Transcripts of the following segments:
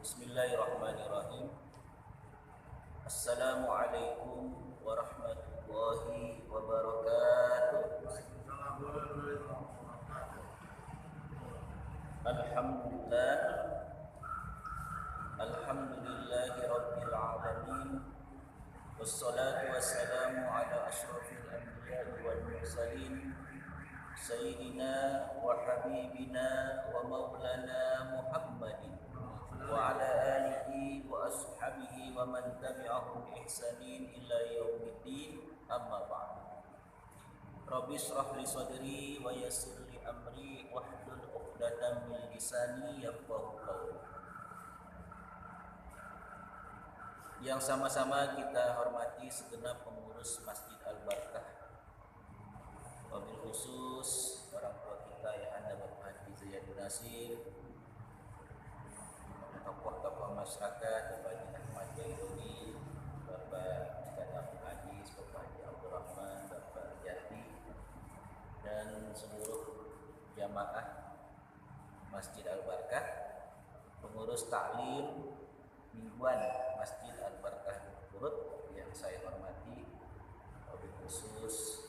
Bismillahirrahmanirrahim. Assalamualaikum warahmatullahi wabarakatuh. Alhamdulillah. Alhamdulillah Wassalatu wassalamu ala asyrafil anbiya'i wal mursalin Sayyidina wa habibina wa maulana Muhammadin wa ala alihi wa ashabihi wa man tabi'ahum bi ihsanin ila yaumiddin, amma ba'd. Rabbi shrah li sadri wa yassir li amri wahlul 'uqdatam min lisani yafqahu qawli. Yang sama-sama kita hormati segenap pengurus Masjid Al-Barakah, wabil khusus orang tua kita yang Anda Bapak Haji Ziyadun Nasir, tokoh-tokoh masyarakat, Bapak Haji Ahmad Jailuni, Bapak Ustaz Abdul Aziz, Bapak Haji Abdul Rahman, Bapak Jati, dan seluruh jamaah Masjid Al-Barakah, pengurus taklim mingguan Masjid Al-Barakah Turut yang saya hormati, wabil khusus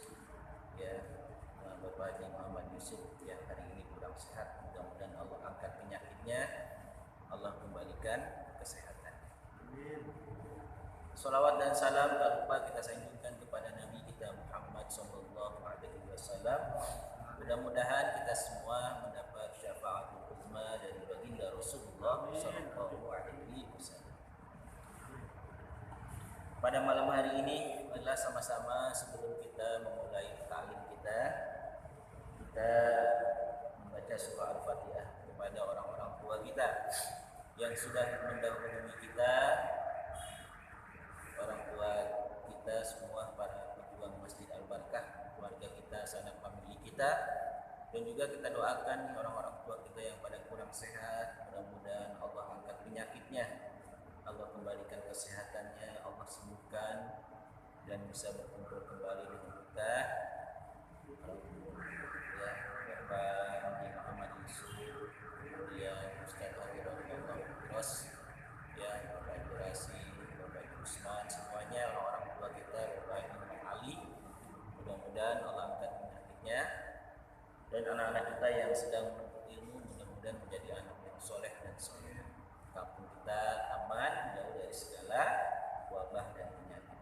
Bapak Haji Muhammad Yusuf yang hari ini kurang sehat. Mudah-mudahan Allah angkat penyakitnya, Allah kembalikan kesehatannya. Salawat dan salam tak lupa kita sanjungkan kepada Nabi kita Muhammad SAW. Mudah-mudahan kita semua mendapat syafaatul uzma dari baginda Rasulullah SAW. Pada malam hari ini adalah sama-sama sebelum kita memulai taklim kita membaca surah Al-Fatihah kepada orang-orang tua kita yang sudah mendahului kita, orang tua kita semua, para pejuang Masjid Al-Barakah, keluarga kita, sanak famili kita, dan juga kita doakan orang-orang tua kita yang pada kurang sehat, mudah-mudahan Allah angkat penyakitnya, Allah kembalikan kesehatannya, Allah sembuhkan dan bisa berkumpul kembali dengan kita. Bapak Haji Muhammad Yusuf, kemudian Ustaz Hafirullah Firas, Bapak Durasi, Bapak Usman, semuanya orang-orang tua kita, Bapak Imam Ali. Mudah-mudahan Allah angkat penyakitnya, dan anak-anak kita yang sedang menuntut ilmu mudah-mudahan menjadi anak yang soleh dan soleh. Kampung kita aman, jauh dari segala wabah dan penyakit.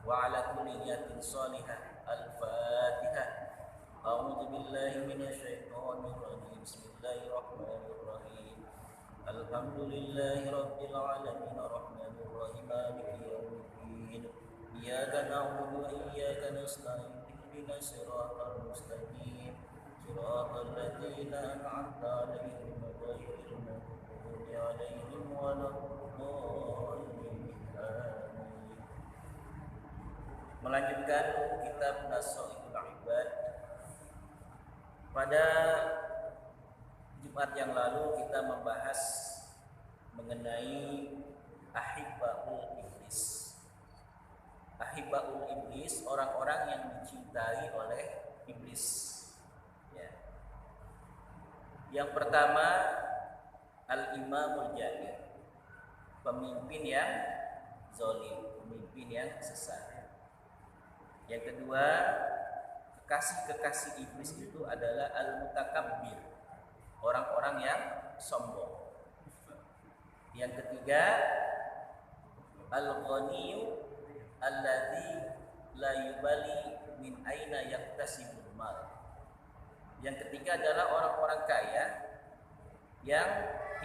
Wa ala kulli niyatin shalihah. Al-Fatihah. A'udzu billahi minasyaitonir rajim. Bismillahirrahmanirrahim. Alhamdulillahi rabbil alamin arrahmanir rahim maliki yaumiddin. Iyyaka na'budu wa iyyaka nasta'in. Ihdinas siratal mustaqim. Siratal ladzina an'amta 'alaihim ghairil maghdubi 'alaihim waladdallin. Melanjutkan kitab Nasaihul Ibad. Pada Jumat yang lalu kita membahas mengenai ahibbaul iblis. Ahibbaul iblis, orang-orang yang dicintai oleh iblis. Yang pertama, al-imamul jahil, pemimpin yang zalim, pemimpin yang sesat. Yang kedua, kekasih-kekasih iblis itu adalah al-mutakabbir, orang-orang yang sombong. Yang ketiga, al-ghaniyyu alladzi la yubali min aina yaktasibul mal. Yang ketiga adalah orang-orang kaya yang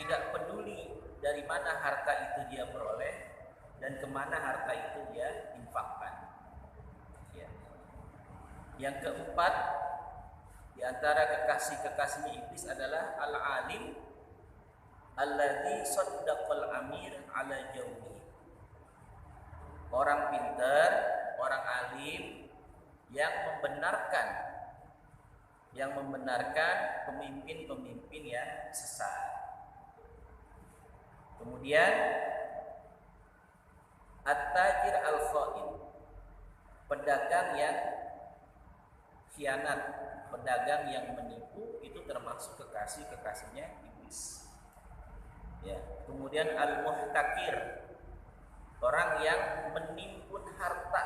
tidak peduli dari mana harta itu dia peroleh dan kemana harta itu dia infakkan. Yang keempat, di antara kekasih-kekasihnya iblis adalah al-alim alladzi saddaqal amir ala jawmi. Orang pintar, orang alim yang membenarkan pemimpin-pemimpin yang sesat. Kemudian at-tajir al-kha'in, pedagang yang khianat, pedagang yang menipu, itu termasuk kekasih-kekasihnya iblis. Kemudian al-muhtakir, orang yang menimbun harta,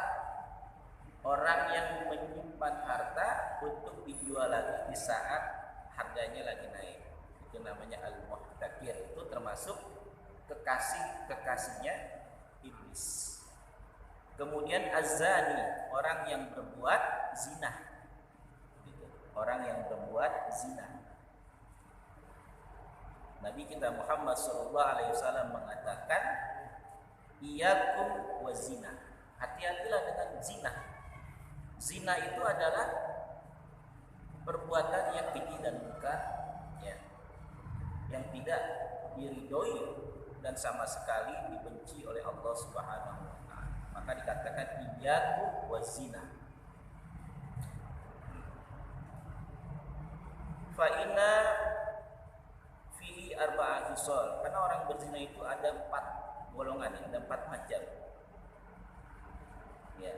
orang yang menyimpan harta untuk dijual lagi di saat harganya lagi naik. Itu namanya al-muhtakir. Itu termasuk kekasih-kekasihnya iblis. Kemudian azani, orang yang berbuat zina. Gitu. Orang yang berbuat zina. Nabi kita Muhammad SAW mengatakan, iyyakum wa zina. Hati-hatilah dengan zina. Zina itu adalah perbuatan yang keji dan munkar, ya, yang tidak diridhoi dan sama sekali dibenci oleh Allah Subhanahu wa taala. Maka dikatakan iyyakum wazina. Fa inna fihi arba'a hisal. Karena orang berzina itu ada 4 golongan, ada 4 macam. Ya.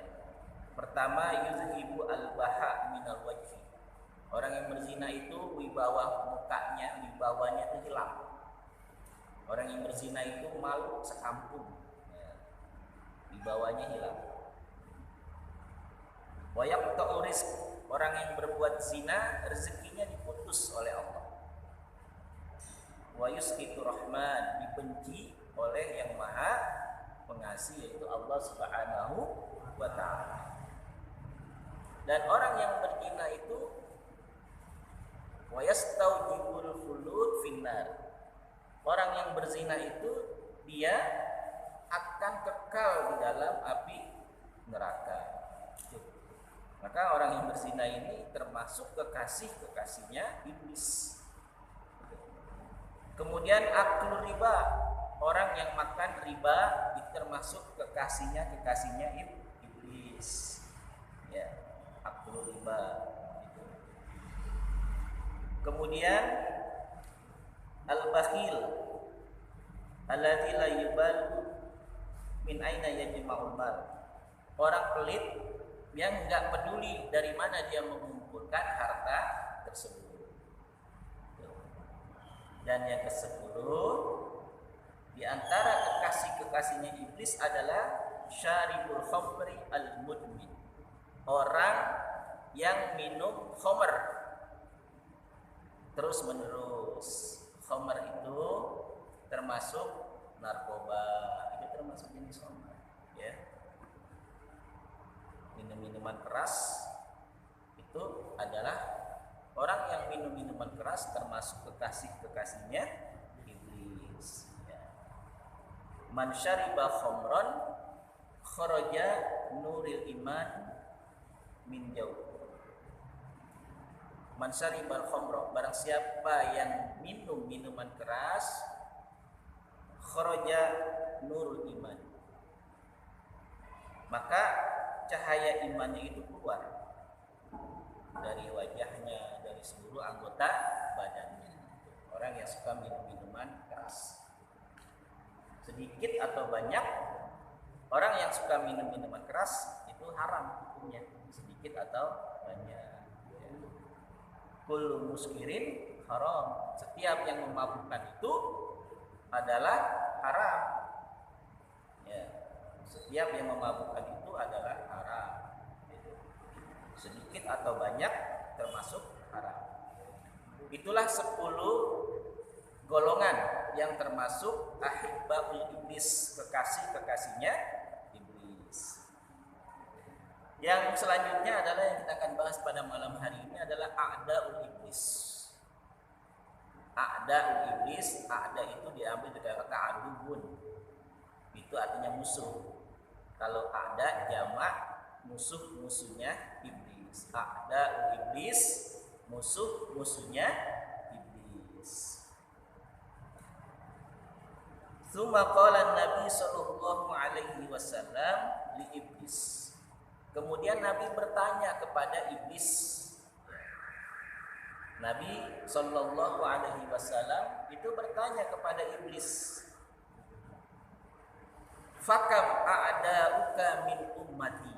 Pertama, yuzhibu al-baha minal wajhi. Orang yang berzina itu wibawa mukanya, wibawanya itu hilang. Orang yang berzina itu malu sekampung, ya. Wibawanya hilang. Wa yaqta'u rizq. Orang yang berbuat zina rezekinya diputus oleh Allah. Wa yusqitu rahman, dibenci oleh yang Maha Pengasih, yaitu Allah Subhanahu wa taala. Dan orang yang berzina itu wa yastawjibul khulud finnar. Orang yang berzina itu dia akan kekal di dalam api neraka. Maka orang yang berzina ini termasuk kekasihnya iblis. Kemudian aklu riba, orang yang makan riba itu termasuk kekasihnya iblis. Ya, aklu riba. Gitu. Kemudian al-bakhil alladzi la yubalu min aina yajma'ul mal. Orang pelit yang enggak peduli dari mana dia mengumpulkan harta tersebut. Dan yang ke-10, di antara kekasihnya iblis adalah syaribul khamri al-mudmin. Orang yang minum khamr terus menerus. Khamr itu termasuk narkoba, itu termasuk jenis khamr, ya. Minum-minuman keras itu adalah orang yang minum minuman keras termasuk kekasihnya iblis, ya. Man syariba khamran kharaja nuril iman min jauh. Man syaribal khamra, barang siapa yang minum minuman keras, kharaja nurul iman, maka cahaya imannya itu keluar dari wajahnya, dari seluruh anggota badannya. Orang yang suka minum minuman keras, sedikit atau banyak, orang yang suka minum minuman keras itu haram hukumnya, sedikit atau banyak. Kullu muskirin haram. Setiap yang memabukkan itu adalah haram. Ya. Setiap yang memabukkan itu adalah haram. Sedikit atau banyak termasuk haram. Itulah 10 golongan yang termasuk ahibbaul iblis, kekasihnya iblis. Yang selanjutnya adalah yang kita akan bahas pada malam hari ini adalah a'daul iblis. A'daul iblis, a'da itu diambil dari kata aduun. Itu artinya musuh. Kalau a'da jamak, musuhnya iblis. A'daul iblis, musuhnya iblis. Tsumma qala Nabi sallallahu alaihi wasallam li iblis. Kemudian Nabi bertanya kepada iblis. Nabi sallallahu alaihi wasallam itu bertanya kepada iblis. Fakam a'da'uka min ummati.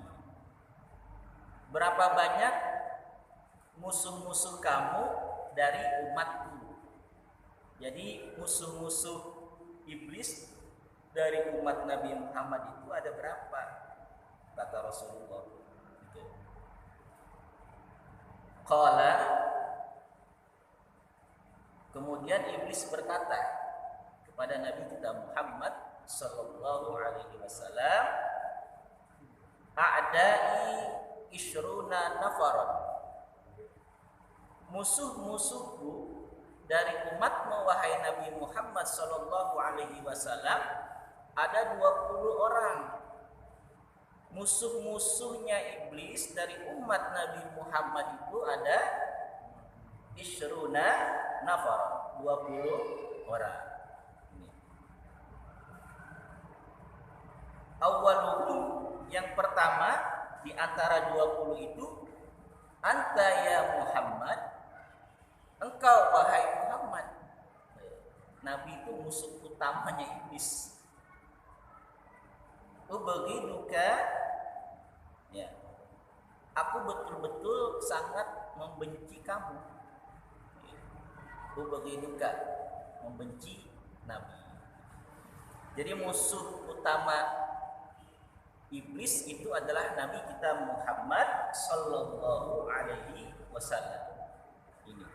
Berapa banyak musuh-musuh kamu dari umatku? Jadi musuh-musuh iblis dari umat Nabi Muhammad itu ada berapa? Kata Rasulullah. Qala, kemudian iblis berkata kepada Nabi kita Muhammad sallallahu alaihi wasallam, a'da'i isyruna nafaron, musuh-musuhku dari umatmu wahai Nabi Muhammad sallallahu alaihi wasallam ada 20 orang. Musuh-musuhnya iblis dari umat Nabi Muhammad itu ada isyruna nafar, 20 orang. Ini. Awaluhum, yang pertama di antara 20 itu, anta ya Muhammad, engkau wahai Muhammad. Nabi itu musuh utamanya iblis. Ubghiduka, ya, aku betul-betul sangat membenci kamu. Ubghiduka, membenci Nabi. Jadi musuh utama iblis itu adalah Nabi kita Muhammad sallallahu alaihi wasallam. Ini.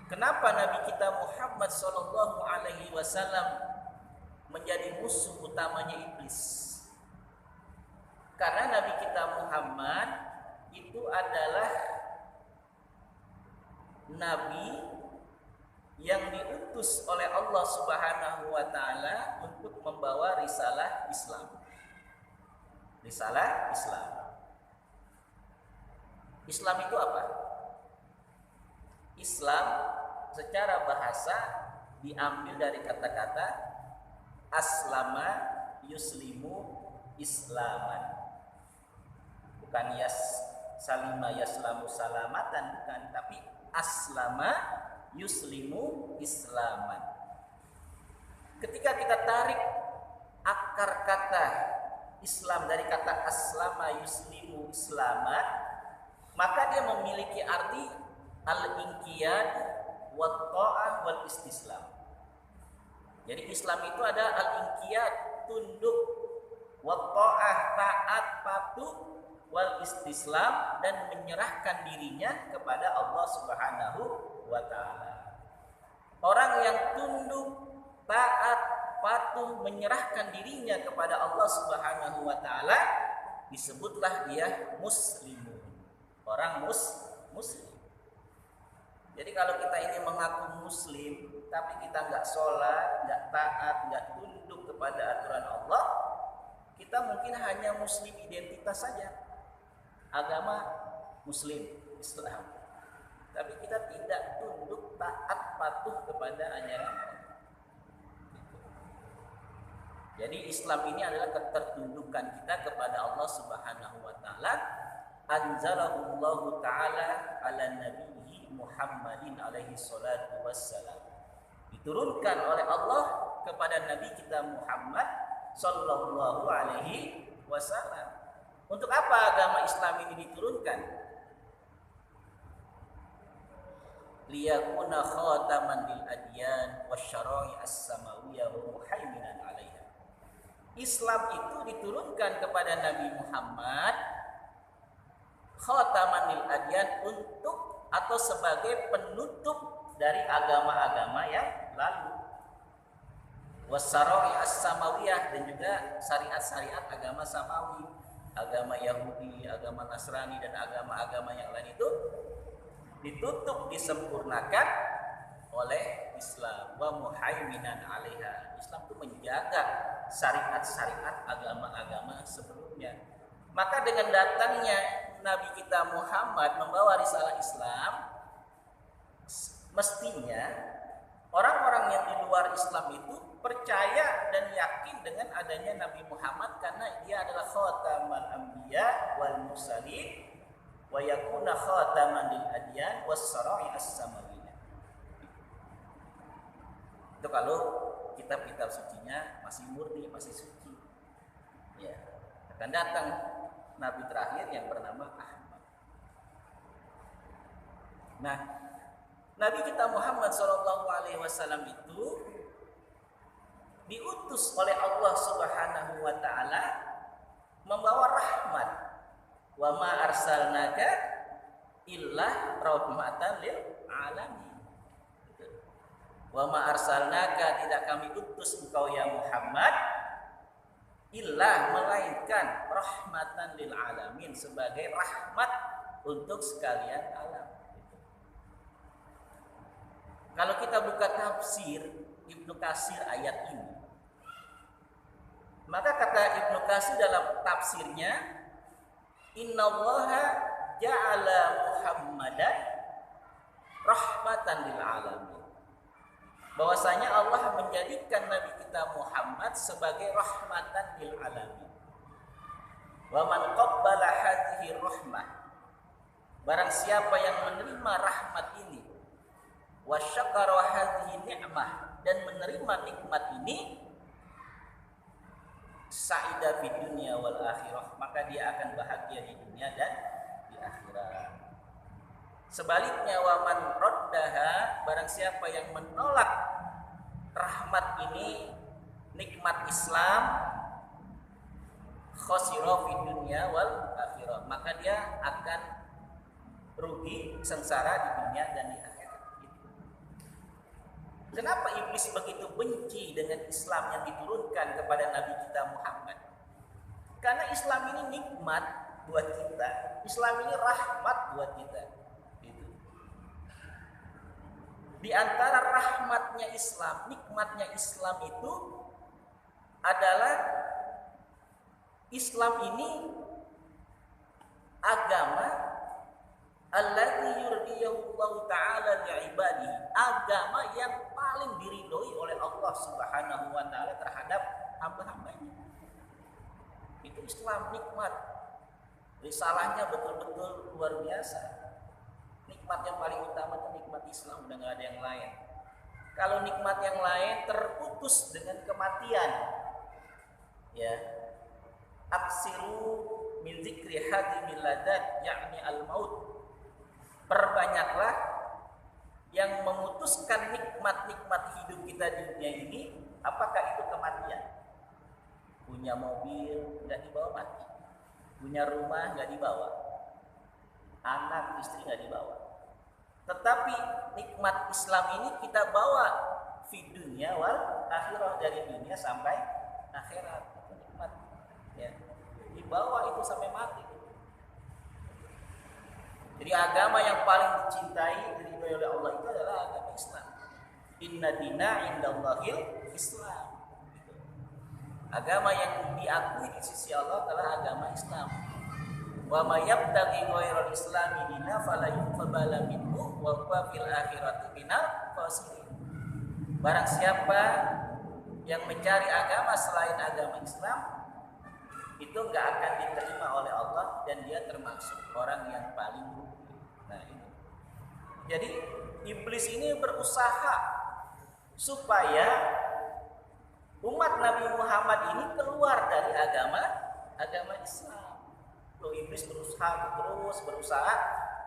Kenapa Nabi kita Muhammad sallallahu alaihi wasallam menjadi musuh utamanya iblis? Karena Nabi kita Muhammad itu adalah nabi yang diutus oleh Allah Subhanahu wa taala untuk membawa risalah Islam. Risalah Islam. Islam itu apa? Islam secara bahasa diambil dari kata-kata aslama yuslimu islaman. Bukan salima yaslamu salamatan, bukan, tapi aslama yuslimu islaman. Ketika kita tarik akar kata Islam dari kata aslama yuslimu islaman, maka dia memiliki arti al-inqiyad wa ta'ah wal istislam. Jadi Islam itu ada al-inqiyad, tunduk, wa ta'ah, taat, patuh, wal istislam, dan menyerahkan dirinya kepada Allah Subhanahu wa taala. Orang yang tunduk, taat, patuh, menyerahkan dirinya kepada Allah Subhanahu wa taala disebutlah dia muslimun. Orang muslim. Jadi kalau kita ini mengaku muslim tapi kita nggak sholat, nggak taat, nggak tunduk kepada aturan Allah, kita mungkin hanya muslim identitas saja, agama muslim Islam, tapi kita tidak tunduk, taat, patuh kepada ajaran Allah. Jadi Islam ini adalah ketertundukan kita kepada Allah Subhanahu wa taala. Anzalahullahu taala ala nabiyhi Muhammadin alaihi salatu wassalam. Diturunkan oleh Allah kepada Nabi kita Muhammad sallallahu alaihi wasallam. Untuk apa agama Islam ini diturunkan? Liyakuna khataman lil adyan wasyara'i as-samawiyyah wa muhaiminan 'alaiha. Islam itu diturunkan kepada Nabi Muhammad khataman lil adyan, untuk atau sebagai penutup dari agama-agama yang lalu. Wasyara'i as-samawiyah, dan juga syariat-syariat agama samawi, agama Yahudi, agama Nasrani, dan agama-agama yang lain itu ditutup, disempurnakan oleh Islam. Wa muhaiminan 'alaiha. Islam itu menjaga syariat-syariat agama-agama sebelumnya. Maka dengan datangnya Nabi kita Muhammad membawa risalah Islam, mestinya orang-orang yang di luar Islam itu percaya dan yakin dengan adanya Nabi Muhammad, karena dia adalah khatamal anbiya wal mursalin wa yakuna khataman lil adyan was syara'i as-samawiyyah. Itu kalau kitab-kitab sucinya masih murni, masih suci. Ya, akan datang Nabi terakhir yang bernama Ahmad. Nah, Nabi kita Muhammad SAW itu diutus oleh Allah Subhanahu wa taala membawa rahmat. Wa ma arsalnaka illa rahmatan lil alamin. Wa ma arsalnaka, tidak kami utus engkau ya Muhammad illa melainkan rahmatan lil alamin, sebagai rahmat untuk sekalian alam. Kalau kita buka tafsir Ibnu Katsir ayat ini, maka kata Ibnu Katsir dalam tafsirnya, innallaha ja'ala Muhammadan rahmatan lil alamin. Bahwasanya Allah menjadikan Nabi kita Muhammad sebagai rahmatan lil alamin. Wa man qabbala hadhihi rahmah, barang siapa yang menerima rahmat ini, wa syakara hadhihi ni'mah, dan menerima nikmat ini, sa'ida fid dunya wal akhirah, maka dia akan bahagia di dunia dan di akhirat. Sebaliknya, wa man raddaha, barang siapa yang menolak rahmat ini, nikmat Islam, khasira fid dunya wal akhirah, maka dia akan rugi, sengsara di dunia dan di akhirat. Kenapa iblis begitu benci dengan Islam yang diturunkan kepada Nabi kita Muhammad? Karena Islam ini nikmat buat kita, Islam ini rahmat buat kita. Di antara rahmatnya Islam, nikmatnya Islam itu adalah Islam ini agama alladzi yurdiyahu Allah taala li'ibadihi, agama yang paling diridhoi oleh Allah Subhanahu wa taala terhadap hamba-hambanya. Itu Islam nikmat. Risalahnya betul-betul luar biasa. Nikmat yang paling utama itu nikmat Islam, udah gak ada yang lain. Kalau nikmat yang lain terputus dengan kematian, ya, aksiru min zikri hadimil ladat, yakni al-maut. Perbanyaklah yang memutuskan nikmat-nikmat hidup kita di dunia ini. Apakah itu kematian? Punya mobil nggak dibawa mati, punya rumah nggak dibawa, anak istri nggak dibawa. Tetapi nikmat Islam ini kita bawa fi dunia wal akhirah, dari dunia sampai akhirat. Itu nikmat, ya, dibawa itu sampai mati. Jadi agama yang paling dicintai, diridhoi oleh Allah itu adalah agama Islam. Inna dina indallahil Islam. Agama yang diakui di sisi Allah adalah agama Islam. Wa may yabtaghi ghairal islami dina fala yuqbala minhu wa huwa fil akhirati minal khasirin. Barang siapa yang mencari agama selain agama Islam, itu enggak akan diterima oleh Allah dan dia termasuk orang yang paling rugi. Nah, ini. Jadi iblis ini berusaha supaya umat Nabi Muhammad ini keluar dari agama Islam. Iblis berusaha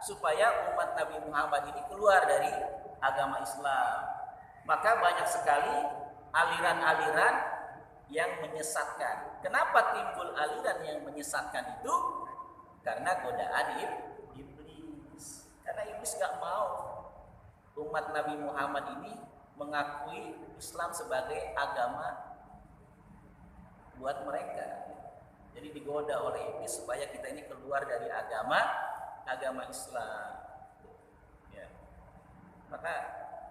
supaya umat Nabi Muhammad ini keluar dari agama Islam. Maka banyak sekali aliran-aliran yang menyesatkan. Kenapa timbul aliran yang menyesatkan itu? Karena godaan iblis. Karena iblis gak mau umat Nabi Muhammad ini mengakui Islam sebagai agama buat mereka. Jadi digoda oleh iblis supaya kita ini keluar dari agama Islam. Ya. Maka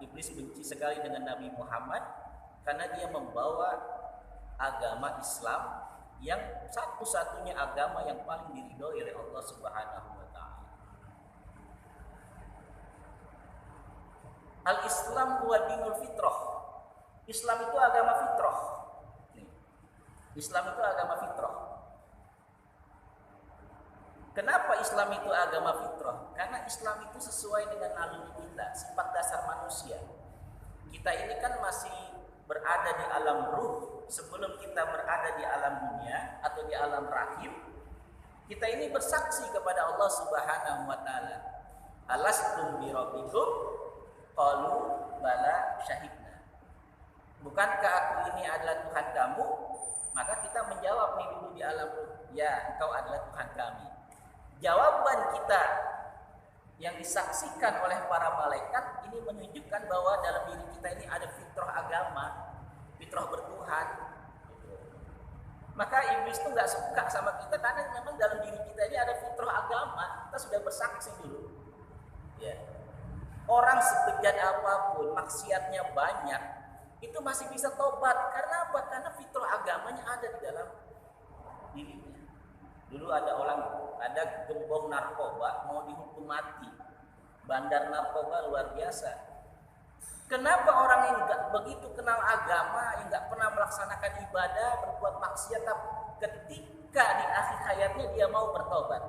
iblis benci sekali dengan Nabi Muhammad karena dia membawa agama Islam yang satu-satunya agama yang paling diridhoi oleh Allah Subhanahu wa taala. Al-Islam huwa dinul fitrah. Islam itu agama fitrah. Islam itu agama fitrah. Kenapa Islam itu agama fitrah? Karena Islam itu sesuai dengan naluri kita, sifat dasar manusia. Kita ini kan masih berada di alam ruh sebelum kita berada di alam dunia atau di alam rahim. Kita ini bersaksi kepada Allah Subhanahu wa taala. Alastum bi rabbikum? Qalu bala syahidna. Bukankah aku ini adalah Tuhan kamu? Maka kita menjawab nih dulu di alam ruh, ya, engkau adalah Tuhan kami. Jawaban kita yang disaksikan oleh para malaikat ini menunjukkan bahwa dalam diri kita ini ada fitrah agama, fitrah bertuhan. Maka iblis itu nggak suka sama kita karena memang dalam diri kita ini ada fitrah agama. Kita sudah bersaksi dulu. Ya. Orang sebejat apapun, maksiatnya banyak, itu masih bisa tobat. Karena apa? Karena fitrah agamanya ada di dalam dirinya. Dulu ada gembong narkoba mau dihukum mati. Bandar narkoba luar biasa. Kenapa orang yang nggak begitu kenal agama, yang nggak pernah melaksanakan ibadah, berbuat maksiat, tapi ketika di akhir hayatnya dia mau bertobat?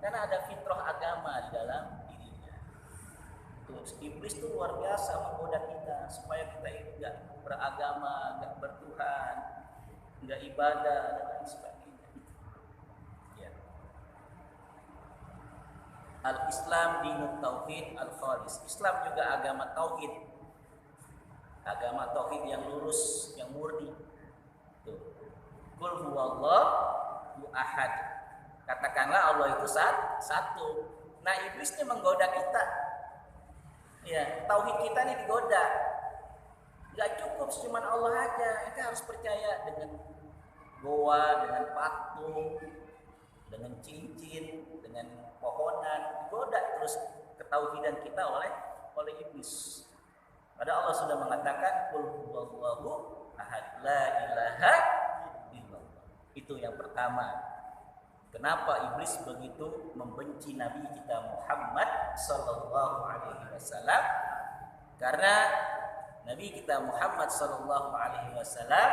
Karena ada fitrah agama di dalam dirinya. Terus iblis itu luar biasa menggoda kita supaya kita nggak beragama, nggak bertuhan, nggak ibadah dan lain sebagainya. Ya. Al-Islam dinut tauhid al-khalis. Islam juga agama tauhid. Agama tauhid yang lurus, yang murni. Tuh. Qul huwallahu ahad. Katakanlah Allah itu satu. Nah, iblis ini menggoda kita. Ya, tauhid kita ini digoda. Enggak cukup cuma Allah aja. Kita harus percaya dengan goa, dengan patung, dengan cincin, dengan pohonan. Digoda terus ketauhidan kita oleh iblis. Padahal Allah sudah mengatakan qul huwallahu ahad la ilaha illallah. Itu yang pertama. Kenapa iblis begitu membenci Nabi kita Muhammad sallallahu alaihi wasallam? Karena Nabi kita Muhammad sallallahu alaihi wasallam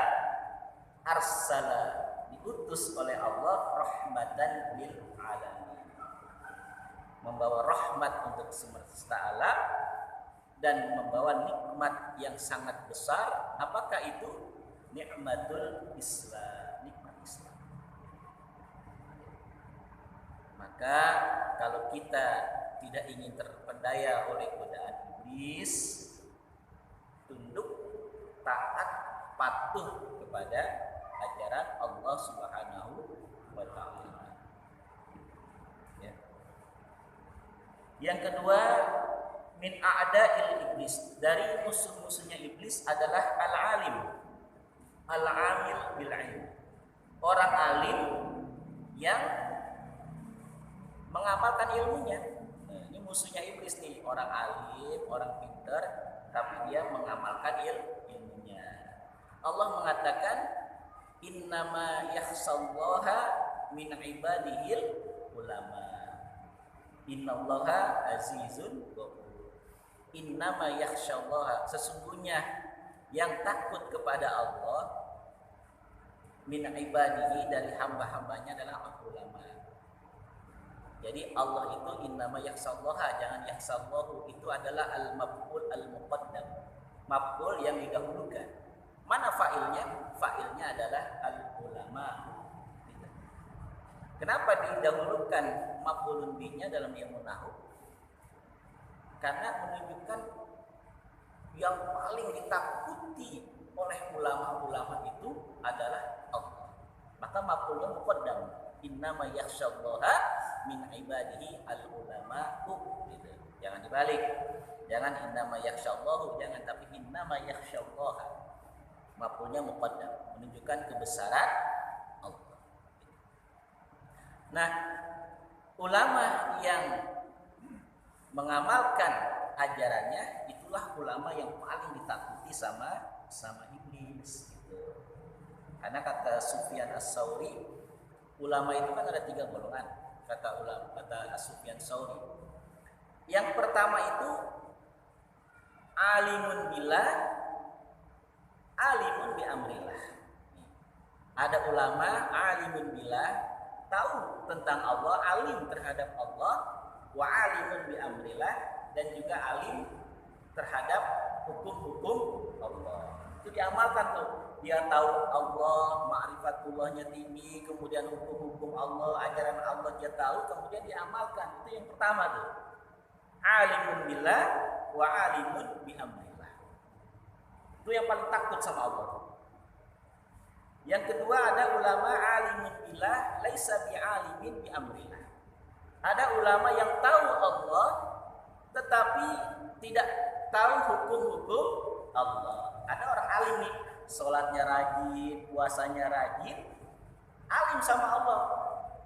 arsala, diutus oleh Allah rahmatan lil alamin. Membawa rahmat untuk semesta alam dan membawa nikmat yang sangat besar. Apakah itu? Nikmatul Islam, nikmat Islam. Maka kalau kita tidak ingin terpedaya oleh godaan iblis, tunduk, taat, patuh kepada ajaran Allah Subhanahu wa taala. Ya. Yang kedua, min a'da'il iblis, dari musuh-musuhnya iblis adalah al-alim, al-amil bil ilm, orang alim yang mengamalkan ilmunya. Nah, ini musuhnya iblis nih, orang alim, orang pintar, tapi dia mengamalkan ilmunya. Allah mengatakan innama yakhsallaha min ibadihil ulama. Innallaha azizun ghafur. Innama yakhsyallaha, sesungguhnya yang takut kepada Allah min ibadihi, dari hamba-hambanya adalah ulama. Jadi Allah itu innama yakhsyallaha, jangan yakhsyallahu, itu adalah al-maf'ul al-muqaddam, maf'ul yang didahulukan. Mana fa'ilnya? Fa'ilnya adalah al-ulama. Kenapa didahulukan maf'ulun bihnya dalam ilmu nahwu? Karena menunjukkan yang paling ditakuti oleh ulama-ulama itu adalah Allah. Maka maf'ulnya muqaddam. Innama yakhsyallaha min ibadihi al-ulama'u. Gitu. Jangan dibalik. Jangan innama yakhsyallahu, jangan, tapi innama yakhsyallaha. Maf'ulnya muqaddam, menunjukkan kebesaran Allah. Nah, ulama yang mengamalkan ajarannya itulah ulama yang paling ditakuti sama iblis gitu. Karena kata Sufyan As-Tsauri, ulama itu kan ada 3 golongan, kata Sufyan As-Tsauri. Yang pertama itu alimun billah, alimun bi amrillah. Ada ulama alimun billah, tahu tentang Allah, alim terhadap Allah, wa alimun bi amrillah, dan juga alim terhadap hukum-hukum Allah. Itu diamalkan tuh. Dia tahu Allah, ma'rifatullahnya tinggi, kemudian hukum-hukum Allah, ajaran Allah dia tahu, kemudian diamalkan. Itu yang pertama tuh. Alimun billah wa alimun bi amrillah. Itu yang paling takut sama Allah. Yang kedua ada ulama alimun billah laisa bi alimin bi amrillah. Ada ulama yang tahu Allah tetapi tidak tahu hukum-hukum Allah. Ada orang alim nih, sholatnya rajin, puasanya rajin, alim sama Allah,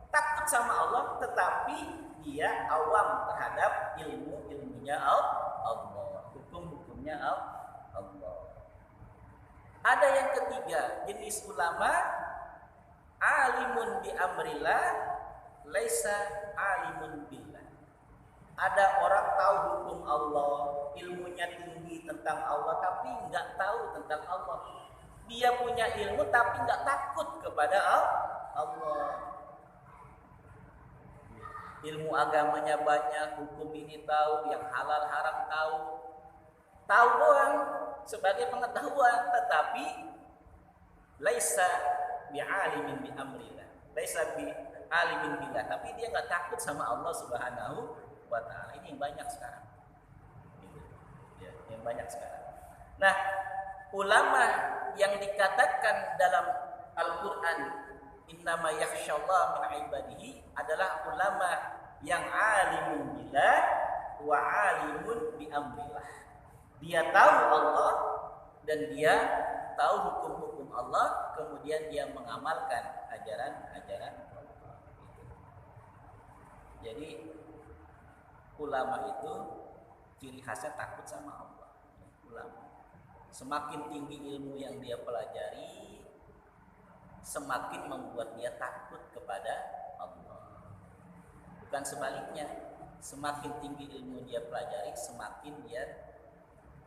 takut sama Allah, tetapi dia awam terhadap ilmunya Allah, hukumnya Allah. Ada yang ketiga, jenis ulama alimun bi amrillah laisa alimun billah. Ada orang tahu hukum Allah, ilmunya tinggi tentang Allah, tapi nggak tahu tentang Allah. Dia punya ilmu tapi nggak takut kepada Allah. Ilmu agamanya banyak, hukum ini tahu, yang halal haram tahu doang sebagai pengetahuan, tetapi laisa bi'alimin bi amrillah, laisa bi'alimin billah, tapi dia nggak takut sama Allah Subhanahu wa ta'ala. Ini yang banyak sekarang, ya, yang banyak sekarang. Nah, ulama yang dikatakan dalam Al-Quran innama yakhsyallaha min ibadihi adalah ulama yang alimun billah wa alimun bi amrillah. Dia tahu Allah dan dia tahu hukum-hukum Allah, kemudian dia mengamalkan ajaran-ajaran Allah. Jadi ulama itu ciri khasnya takut sama Allah. Ulama semakin tinggi ilmu yang dia pelajari, semakin membuat dia takut kepada Allah. Bukan sebaliknya, semakin tinggi ilmu dia pelajari, semakin dia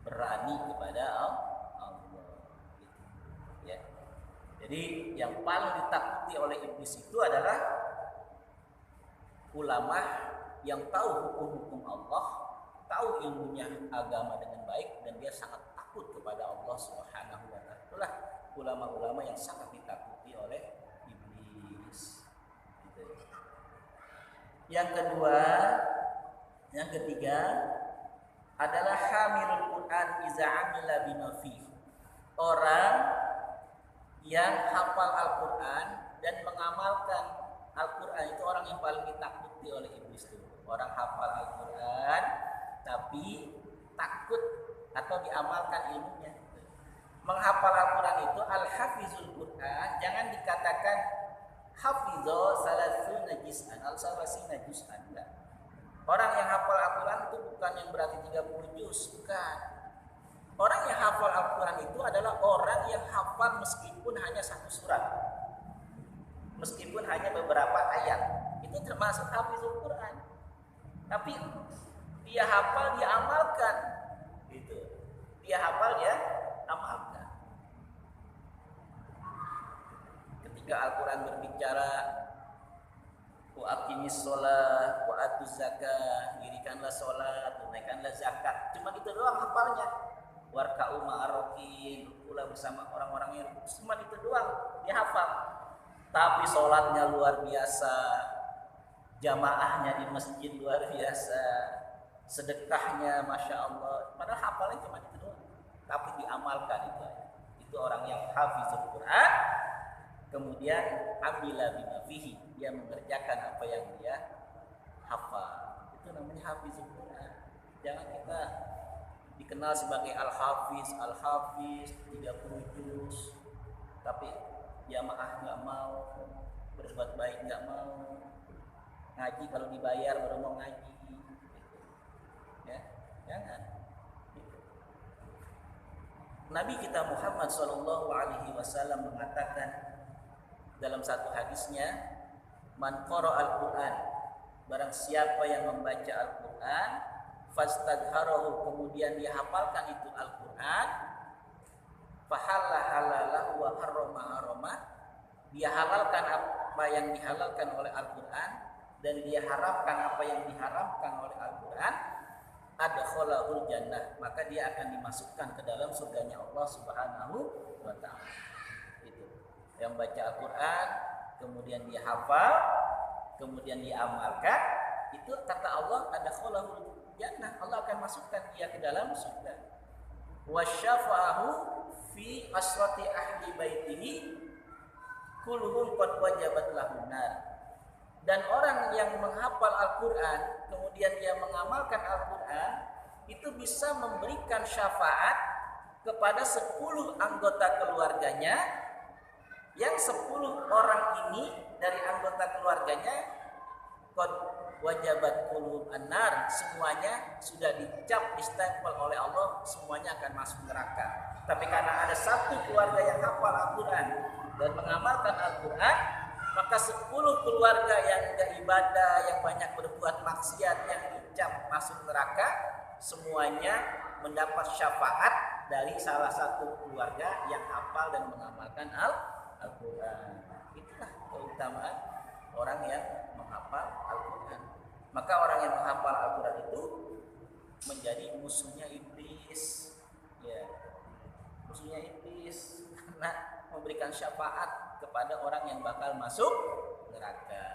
berani kepada Allah. Ya. Jadi yang paling ditakuti oleh iblis itu adalah ulama yang tahu hukum-hukum Allah, tahu ilmunya agama dengan baik, dan dia sangat takut kepada Allah Subhanahu wa ta'ala. Itulah ulama-ulama yang sangat ditakuti oleh iblis. Gitu. Yang kedua, yang ketiga adalah hamilul Quran iza amila bima fihi. Orang yang hafal Al-Quran dan mengamalkan Al-Quran itu orang yang paling ditakuti oleh iblis itu. Orang hafal Al-Quran tapi takut atau diamalkan ilmunya. Menghafal Al-Quran itu al-hafizul Quran, jangan dikatakan hafizo salasuna juz'an al-salasina juz'an. Orang yang hafal Al-Quran itu bukan yang berarti 30 juz, bukan. Orang yang hafal Al-Quran itu adalah orang yang hafal meskipun hanya satu surat, meskipun hanya beberapa ayat, itu termasuk hafizul Quran. Tapi dia hafal, dia amalkan, gitu. Dia hafal, dia amalkan. Ketika Al-Quran berbicara wa aqimis sholat wa atuz zakat, dirikanlah sholat, tunaikanlah zakat, cuma itu doang hafalnya. Warka'u ma'arokin, pula bersama orang-orang yang cuma itu doang dia hafal. Tapi sholatnya luar biasa, jamaahnya di masjid luar biasa, sedekahnya masya Allah. Padahal hafalnya cuma itu doang, tapi diamalkan itu. Itu orang yang hafizul Quran, kemudian amila bima fihi, dia mengerjakan apa yang dia hafal. Itu namanya hafizul Quran. Jangan kita dikenal sebagai al-hafiz 30 juz, tapi jamaah nggak mau, berbuat baik nggak mau, ngaji kalau dibayar baru mau ngaji, ya, jangan. Nabi kita Muhammad SAW mengatakan dalam satu hadisnya, man qara'al Quran, barang siapa yang membaca Al-Quran, fastadharahu, kemudian dia hafalkan itu Al-Quran, fahalla halalahu wa harrama harama, dia halalkan apa yang dihalalkan oleh Al-Quran dan dia haramkan apa yang diharamkan oleh Al-Quran, adkhalahul jannah, maka dia akan dimasukkan ke dalam surganya Allah Subhanahu wa ta'ala. Itu yang baca Al-Quran kemudian dia hafal, kemudian dia amalkan, itu kata Allah adkhalahul jannah, Allah akan masukkan dia ke dalam surga. Wasyafa'ahu fi asrati ahli baitihi kulluhum qad wajabat lahun nar. Dan orang yang menghafal Al-Quran kemudian dia mengamalkan Al-Quran itu bisa memberikan syafaat kepada 10 anggota keluarganya Yang 10 orang ini dari anggota keluarganya qad wajabat qulub annar, semuanya sudah dicap, distempel oleh Allah, semuanya akan masuk neraka. Tapi karena ada satu keluarga yang hafal Al-Quran dan mengamalkan Al-Quran, maka 10 keluarga yang beribadah, yang banyak berbuat maksiat, yang dicap masuk neraka, semuanya mendapat syafaat dari salah satu keluarga yang hafal dan mengamalkan Al-Quran. Itulah keutamaan orang yang menghafal Al-Quran. Maka orang yang menghafal Al-Quran itu menjadi musuhnya iblis, ya, musuhnya iblis, karena memberikan syafaat kepada orang yang bakal masuk neraka.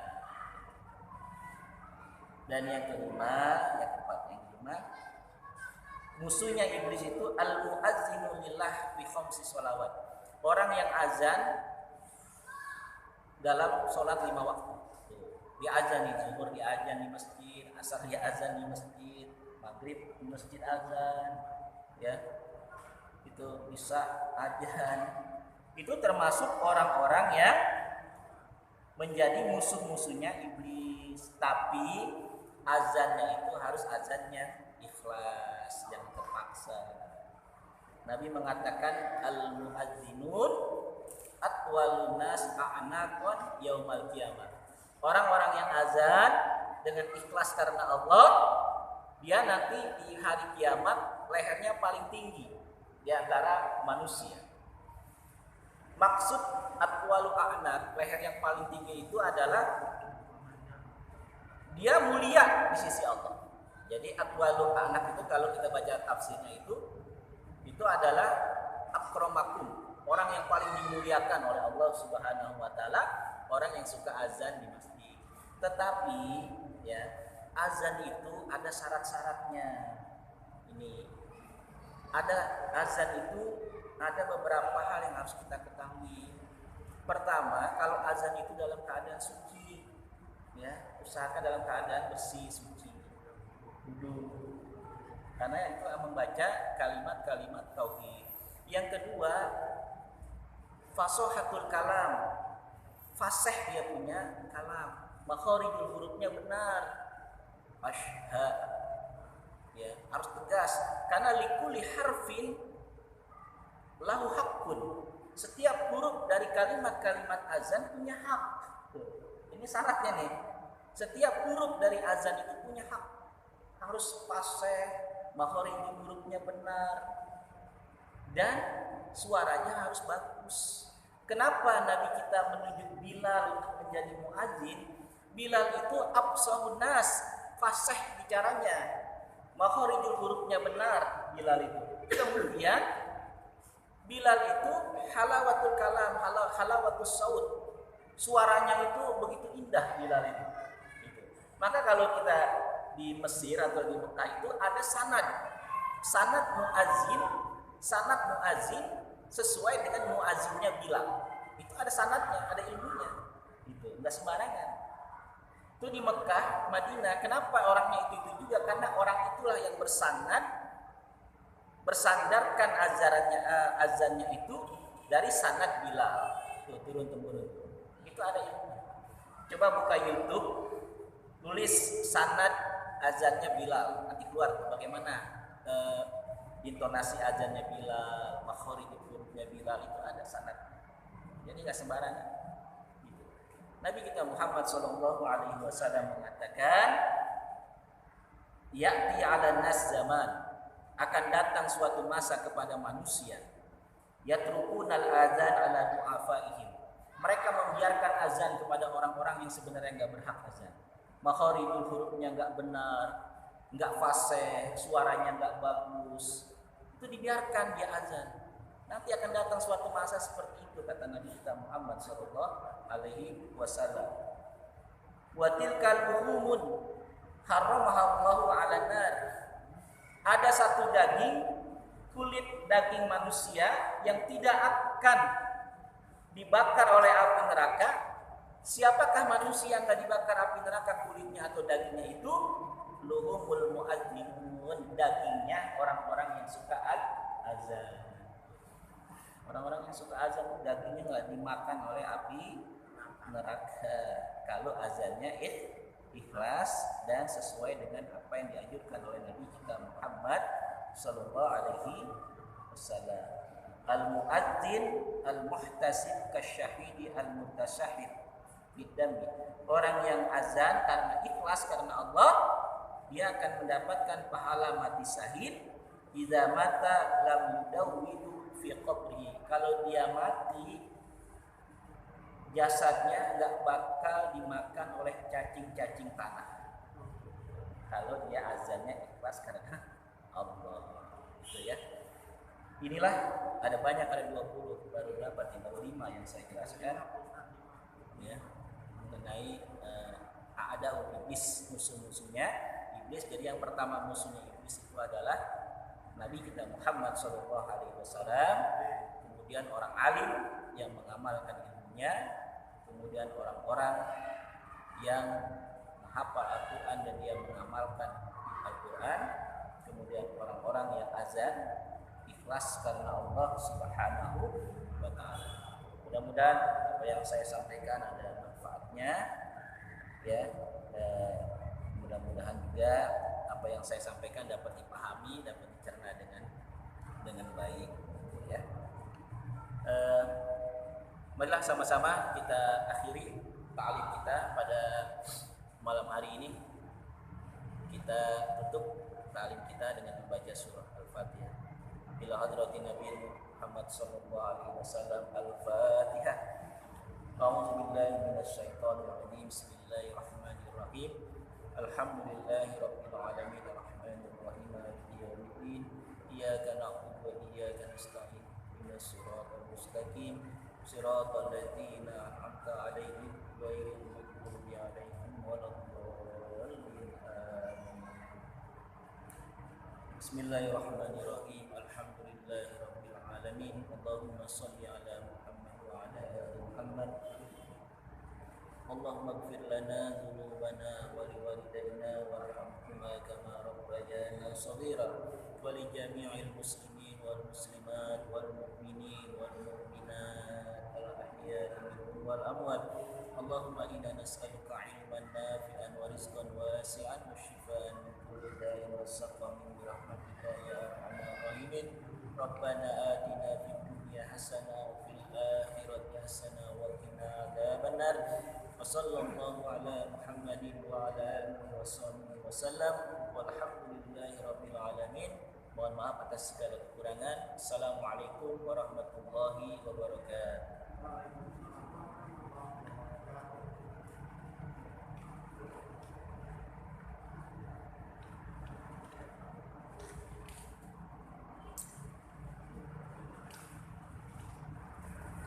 Dan yang keempat, musuhnya iblis itu al-muazzinu lillah bi khamsi sholawat. Orang yang azan dalam sholat 5 waktu. Diazan di zuhur, diazan di masjid, asar diazan di masjid, maghrib di masjid azan, ya. Itu bisa azan. Itu termasuk orang-orang yang menjadi musuh-musuhnya iblis. Tapi azannya itu harus azannya ikhlas, jangan terpaksa. Nabi mengatakan al-muazzinun atwalun nas a'naqan yaumal qiyamah. Orang-orang yang azan dengan ikhlas karena Allah, dia nanti di hari kiamat lehernya paling tinggi di antara manusia. Maksud atwalu a'naq, leher yang paling tinggi itu adalah dia mulia di sisi Allah. Jadi atwalu a'naq itu kalau kita baca tafsirnya itu adalah akramakum, orang yang paling dimuliakan oleh Allah Subhanahu wa taala, orang yang suka azan di masjid. Tetapi ya, azan itu ada syarat-syaratnya. Ini ada azan itu ada beberapa hal yang harus kita ketahui. Pertama, kalau azan itu dalam keadaan suci, ya, usahakan dalam keadaan bersih, suci, wudu. Karena itu membaca kalimat-kalimat tauhid. Yang kedua, fasohatul kalam, fasih dia punya kalam, makharijul hurufnya benar, ashha, ya, harus tegas. Karena likuli harfin lahu hakun, setiap huruf dari kalimat-kalimat azan punya hak. Ini syaratnya nih, setiap huruf dari azan itu punya hak, harus fasih, makharijul hurufnya benar, dan suaranya harus bagus. Kenapa Nabi kita menunjuk Bilal untuk menjadi muadzin? Bilal itu afsahun nas, fasih bicaranya, makharijul hurufnya benar Bilal itu. Kemudian Bilal itu halawatul kalam, halawatus saut, suaranya itu begitu indah Bilal itu. Gitu. Maka kalau kita di Mesir atau di Mekah itu ada sanad muazin sesuai dengan muazinnya Bilal. Itu ada sanadnya, ada ilmunya. Gitu, enggak sembarangan. Itu di Mekah, Madinah, kenapa orangnya itu juga? Karena orang itulah yang bersandarkan azannya itu dari sanad Bilal. Tuh, turun temurun. Itu ada ilmu. Coba buka YouTube, tulis sanad azannya Bilal, nanti keluar bagaimana intonasi azannya Bilal, makharijul hurufnya Bilal, itu ada sanad. Jadi nggak sembarangan. Gitu. Nabi kita Muhammad SAW mengatakan, ya'ti 'alan nas zaman, akan datang suatu masa kepada manusia, yatrukunal adzan 'ala du'afaihim, mereka membiarkan azan kepada orang-orang yang sebenarnya nggak berhak azan. Makharijul hurufnya nggak benar, nggak fasih, suaranya nggak bagus, itu dibiarkan dia azan. Nanti akan datang suatu masa seperti itu, kata Nabi kita Muhammad sallallahu alaihi wasallam. Wa tilkal luhumun haramahallahu 'alan nar. Ada satu kulit daging manusia yang tidak akan dibakar oleh api neraka. Siapakah manusia yang tidak dibakar api neraka kulitnya atau dagingnya itu? Luhumul mu'adzinun, dagingnya orang-orang yang suka azan. Orang-orang yang suka azan dagingnya nggak dimakan oleh api neraka. Kalau azannya ikhlas dan sesuai dengan apa yang dianjurkan oleh Nabi kita Muhammad Sallallahu Alaihi Wasallam. Al-muadzin al-muhtasib kasyahidi al-mutasahhid bidami. Orang yang azan karena ikhlas karena Allah, dia akan mendapatkan pahala mati syahid. Idza mata lam yudawwidu fi qabrihi. Kalau dia mati, jasadnya nggak bakal dimakan oleh cacing-cacing tanah. Kalau dia azannya ikhlas karena Allah, gitu ya. Inilah ada banyak, ada 20, baru berapa? Baru 5 yang saya jelaskan, ya, mengenai ada iblis, musuh-musuhnya iblis. Jadi yang pertama musuhnya iblis itu adalah Nabi kita Muhammad Shallallahu Alaihi Wasallam, kemudian orang alim yang mengamalkan ilmunya, kemudian orang-orang yang menghafal Al-Quran dan dia mengamalkan Al-Quran, kemudian orang-orang yang azan ikhlas karena Allah Subhanahu wa Ta'ala. Mudah-mudahan apa yang saya sampaikan ada manfaatnya, ya. Mudah-mudahan juga apa yang saya sampaikan dapat dipahami, dapat dicerna dengan baik, ya. Marilah sama-sama kita akhiri ta'lim kita pada malam hari ini. Kita tutup ta'lim kita dengan membaca surah Al-Fatihah. Ila hadratin Nabi Muhammad sallallahu alaihi wasallam. Al-Fatihah. A'udzu billahi minasyaitonir rajim. Bismillahirrahmanirrahim. Alhamdulillahirabbil alamin arrahmanir rahim maliki yaumiddin. Iyyaka na'budu wa iyyaka nasta'in. Ihdinas siratal mustaqim. Siratal ladzina an'amta 'alaihim ghairil maghdubi 'alaihim waladdallin. Bismillahirrahmanirrahim. Alhamdulillahirabbil alamin. Allahumma shalli 'ala Muhammad wa 'ala ali Muhammad. Allahumma ighfir lana dhunubana wa liwalidayna warhamhuma kama rabbayana shaghira wa li jami'il muslimin wal muslimat wal mu'minin wal mu'minat al ahya'i minhum wal amwat. Allahumma inna nas'aluka 'ilman nafi'an wa rizqan wasi'an wa shifaa'an min kulli da'in wa saqamin bi rahmatika ya arhamar rahimin. Rabbana atina fid dunya hasanah wa fil akhirati hasanah wa qina adzabannar. Wassallallahu ala Muhammadin wa ala alihi wasallam. Walhamdulillahi rabbil alamin. Mohon maaf atas segala kekurangan. Assalamualaikum warahmatullahi wabarakatuh.